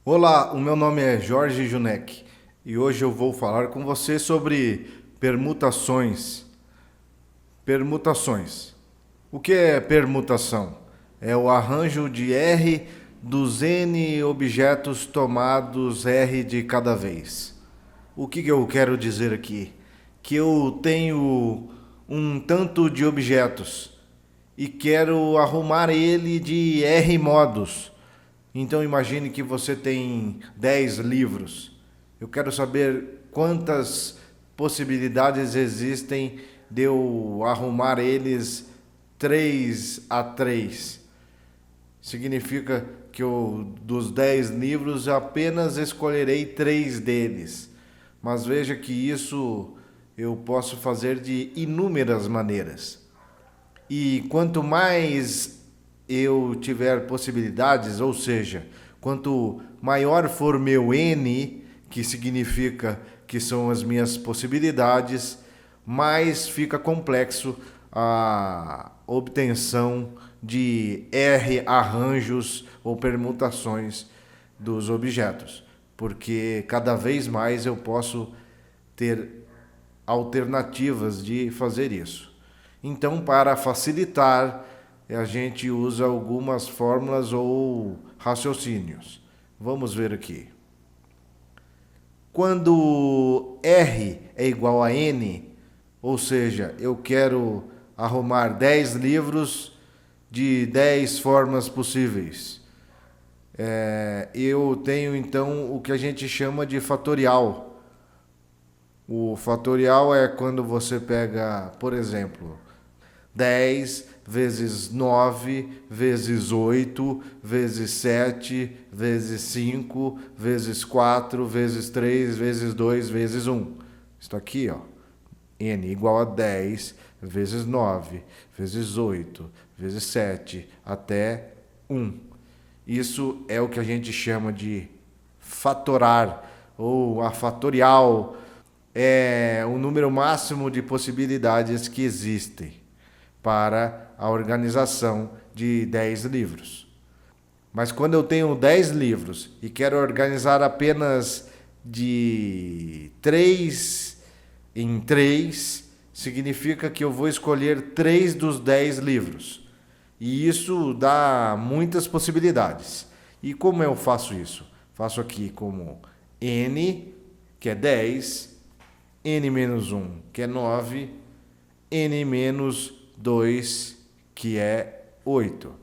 Olá, o meu nome é Jorge Junek e hoje eu vou falar com você sobre permutações. Permutações. O que é permutação? É o arranjo de R dos N objetos tomados R de cada vez. O que eu quero dizer aqui? Que eu tenho um tanto de objetos e quero arrumar ele de R modos. Então imagine que você tem 10 livros. Eu quero saber quantas possibilidades existem de eu arrumar eles 3 a 3. Significa que eu, dos 10 livros, apenas escolherei 3 deles. Mas veja que isso eu posso fazer de inúmeras maneiras. E quanto mais eu tiver possibilidades, ou seja, quanto maior for meu N, que significa que são as minhas possibilidades, mais fica complexo a obtenção de R arranjos ou permutações dos objetos, porque cada vez mais eu posso ter alternativas de fazer isso. Então, para facilitar, a gente usa algumas fórmulas ou raciocínios. Vamos ver aqui. Quando R é igual a N, ou seja, eu quero arrumar 10 livros de 10 formas possíveis. Eu tenho então o que a gente chama de fatorial. O fatorial é quando você pega, por exemplo, 10 vezes 9 vezes 8 vezes 7 vezes 5 vezes 4 vezes 3 vezes 2 vezes 1. Isso aqui, ó. N igual a 10 vezes 9 vezes 8 vezes 7 até 1. Isso é o que a gente chama de fatorar ou a fatorial. É o número máximo de possibilidades que existem para a organização de 10 livros. Mas quando eu tenho 10 livros e quero organizar apenas de 3 em 3, significa que eu vou escolher 3 dos 10 livros. E isso dá muitas possibilidades. E como eu faço isso? Faço aqui como N, que é 10, N menos 1, que é 9, N menos 2, que é 8.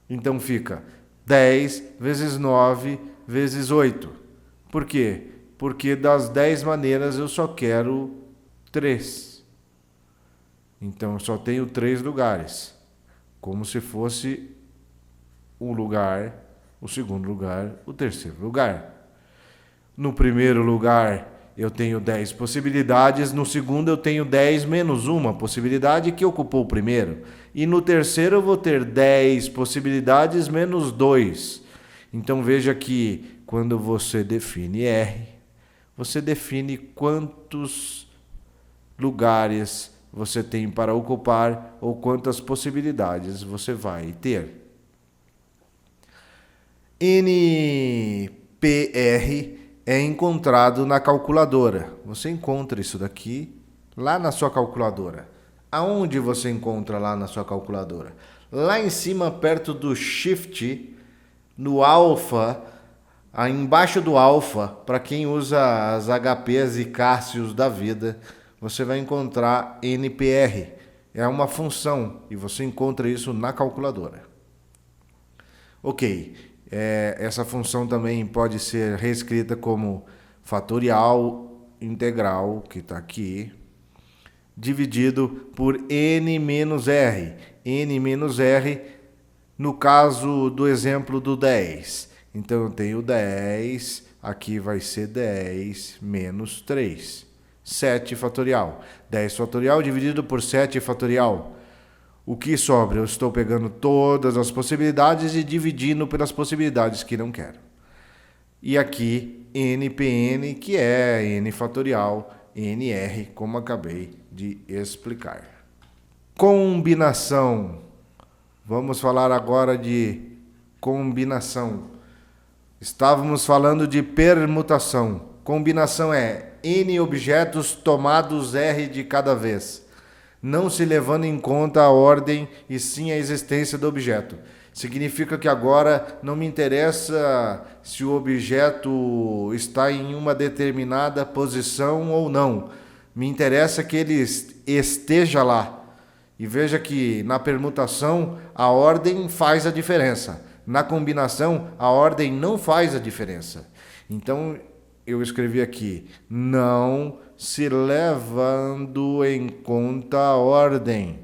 Então fica 10 vezes 9 vezes 8. Por quê? Porque das 10 maneiras eu só quero 3. Então eu só tenho 3 lugares. Como se fosse um lugar, o segundo lugar, o terceiro lugar. No primeiro lugar eu tenho 10 possibilidades, no segundo eu tenho 10 menos uma possibilidade que ocupou o primeiro. E no terceiro eu vou ter 10 possibilidades menos 2. Então veja que quando você define R, você define quantos lugares você tem para ocupar ou quantas possibilidades você vai ter. NPR é encontrado na calculadora. Você encontra isso daqui lá na sua calculadora. Aonde você encontra lá na sua calculadora? Lá em cima, perto do Shift, no Alpha, embaixo do Alpha, para quem usa as HPs e Cássios da vida, você vai encontrar NPR. É uma função e você encontra isso na calculadora. Ok, essa função também pode ser reescrita como fatorial integral, que está aqui, dividido por n menos r. N menos r, no caso do exemplo do 10. Então eu tenho 10, aqui vai ser 10 menos 3. 7 fatorial. 10 fatorial dividido por 7 fatorial. O que sobra? Eu estou pegando todas as possibilidades e dividindo pelas possibilidades que não quero. E aqui, NPN, que é N fatorial, NR, como acabei de explicar. Combinação. Vamos falar agora de combinação. Estávamos falando de permutação. Combinação é N objetos tomados R de cada vez, não se levando em conta a ordem e sim a existência do objeto. Significa que agora não me interessa se o objeto está em uma determinada posição ou não. Me interessa que ele esteja lá. E veja que na permutação a ordem faz a diferença. Na combinação a ordem não faz a diferença. Então eu escrevi aqui, não se levando em conta a ordem.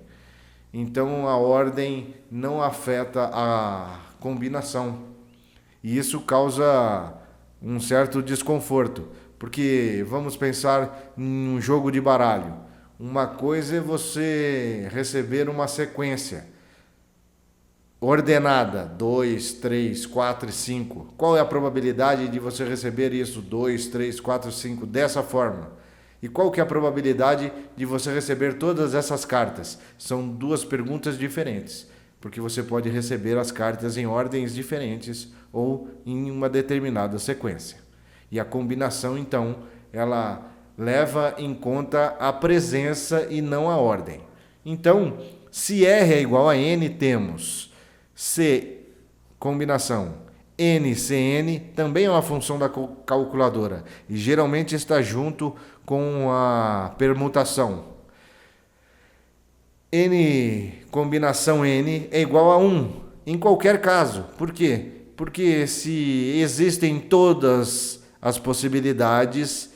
Então a ordem não afeta a combinação. E isso causa um certo desconforto, porque vamos pensar em um jogo de baralho. Uma coisa é você receber uma sequência ordenada, 2, 3, 4 e 5. Qual é a probabilidade de você receber isso, 2, 3, 4, 5, dessa forma? E qual que é a probabilidade de você receber todas essas cartas? São duas perguntas diferentes, porque você pode receber as cartas em ordens diferentes ou em uma determinada sequência. E a combinação, então, ela leva em conta a presença e não a ordem. Então, se R é igual a N, temos C, combinação, NCN, também é uma função da calculadora e geralmente está junto com a permutação. N, combinação N, é igual a 1, em qualquer caso. Por quê? Porque se existem todas as possibilidades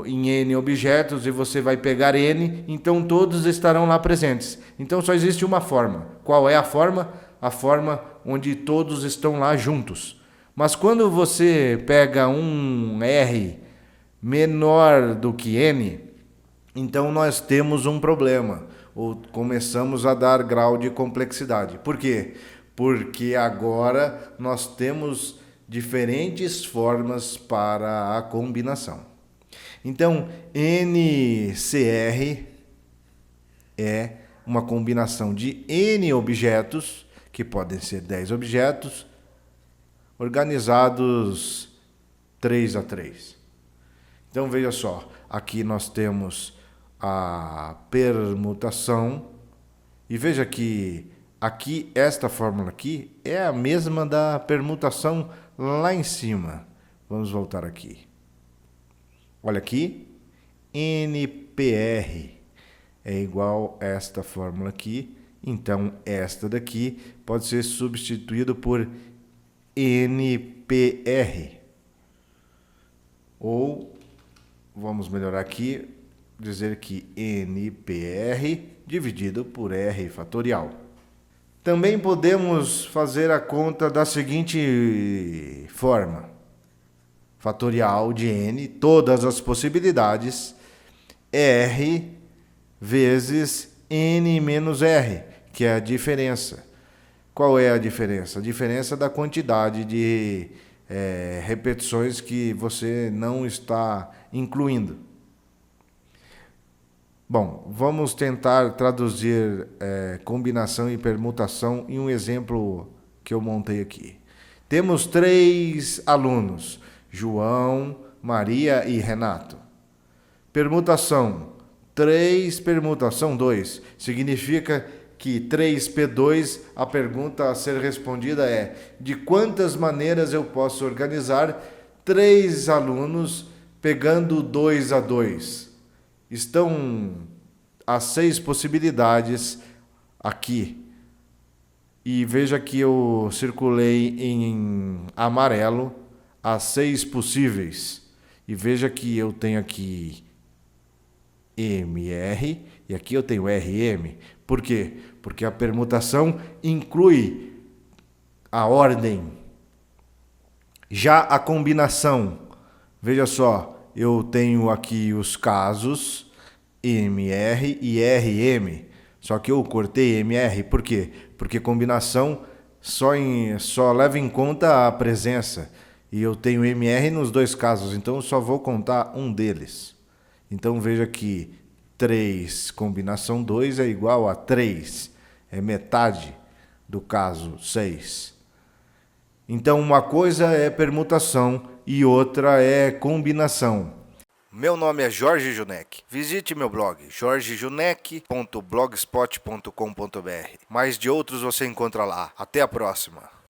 em N objetos e você vai pegar N, então todos estarão lá presentes. Então só existe uma forma. Qual é a forma? A forma onde todos estão lá juntos. Mas quando você pega um R menor do que N, então nós temos um problema, ou começamos a dar grau de complexidade. Por quê? Porque agora nós temos diferentes formas para a combinação. Então, NCR é uma combinação de N objetos, que podem ser 10 objetos, organizados 3 a 3. Então, veja só, aqui nós temos a permutação, e veja que aqui, esta fórmula aqui, é a mesma da permutação lá em cima. Vamos voltar aqui. Olha aqui, NPR é igual a esta fórmula aqui. Então, esta daqui pode ser substituído por NPR. Ou, vamos melhorar aqui, dizer que NPR dividido por R fatorial. Também podemos fazer a conta da seguinte forma. Fatorial de N, todas as possibilidades, R vezes N menos R, que é a diferença. Qual é a diferença? A diferença da quantidade de repetições que você não está incluindo. Bom, vamos tentar traduzir combinação e permutação em um exemplo que eu montei aqui. Temos 3 alunos, João, Maria e Renato. Permutação, 3 permutação 2. Significa que 3P2, a pergunta a ser respondida é: de quantas maneiras eu posso organizar 3 alunos pegando 2 a 2? Estão as 6 possibilidades aqui. E veja que eu circulei em amarelo as 6 possíveis. E veja que eu tenho aqui MR e aqui eu tenho RM. Por quê? Porque a permutação inclui a ordem. Já a combinação, veja só, eu tenho aqui os casos MR e RM, só que eu cortei MR, por quê? Porque combinação só leva em conta a presença, e eu tenho MR nos 2 casos, então eu só vou contar um deles. Então veja que 3 combinação 2 é igual a 3, é metade do caso 6. Então uma coisa é permutação e outra é combinação. Meu nome é Jorge Junek. Visite meu blog jorgejunek.blogspot.com.br. Mais de outros você encontra lá. Até a próxima.